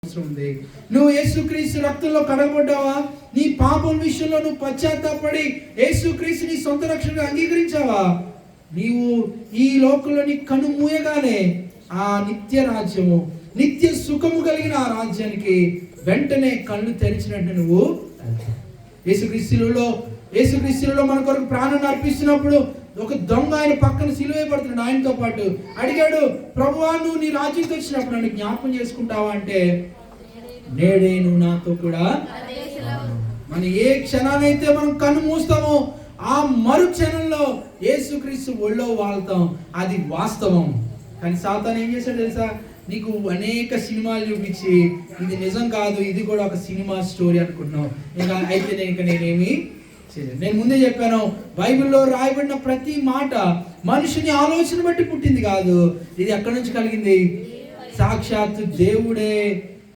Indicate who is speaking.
Speaker 1: అవసరం ఉంది. నువ్వు యేసుక్రీస్తు రక్తంలో కడగబడ్డావా? నీ పాపం విషయంలో నువ్వు పశ్చాత్తాపడి యేసుక్రీస్తు నీ సొంత రక్షణగా అంగీకరించావా? నీవు ఈ లోకంలో నీ కన్ను మూయగానే ఆ నిత్య రాజ్యము, నిత్య సుఖము కలిగిన ఆ రాజ్యానికి వెంటనే కళ్ళు తెరిచినట్టు నువ్వు యేసుక్రీస్తులో మన కొరకు ప్రాణాన్ని అర్పిస్తున్నప్పుడు ఒక దొంగ ఆయన పక్కన సిలువేయబడుతున్నాడు. ఆయనతో పాటు అడిగాడు, ప్రభువా నువ్వు నీ రాజ్యంకి వచ్చినప్పుడు నన్ను జ్ఞాపకం చేసుకుంటావా అంటే, నేడే నువ్వు నాతో కూడా. మనం ఏ క్షణానైతే మనం కన్ను మూస్తామో ఆ మరు క్షణంలో యేసుక్రీస్తు ఒళ్ళో వాళ్తాం. అది వాస్తవం. కానీ సాతాను ఏం చేశాడు తెలుసా? నీకు అనేక సినిమాలు చూపించి ఇది నిజం కాదు, ఇది కూడా ఒక సినిమా స్టోరీ అనుకుంటున్నావు. అయితే నేనేమి చేయలేదు. నేను ముందే చెప్పాను, బైబిల్లో రాయబడిన ప్రతి మాట మనుషుని ఆలోచన బట్టి పుట్టింది కాదు. ఇది ఎక్కడి నుంచి కలిగింది? సాక్షాత్తు దేవుడే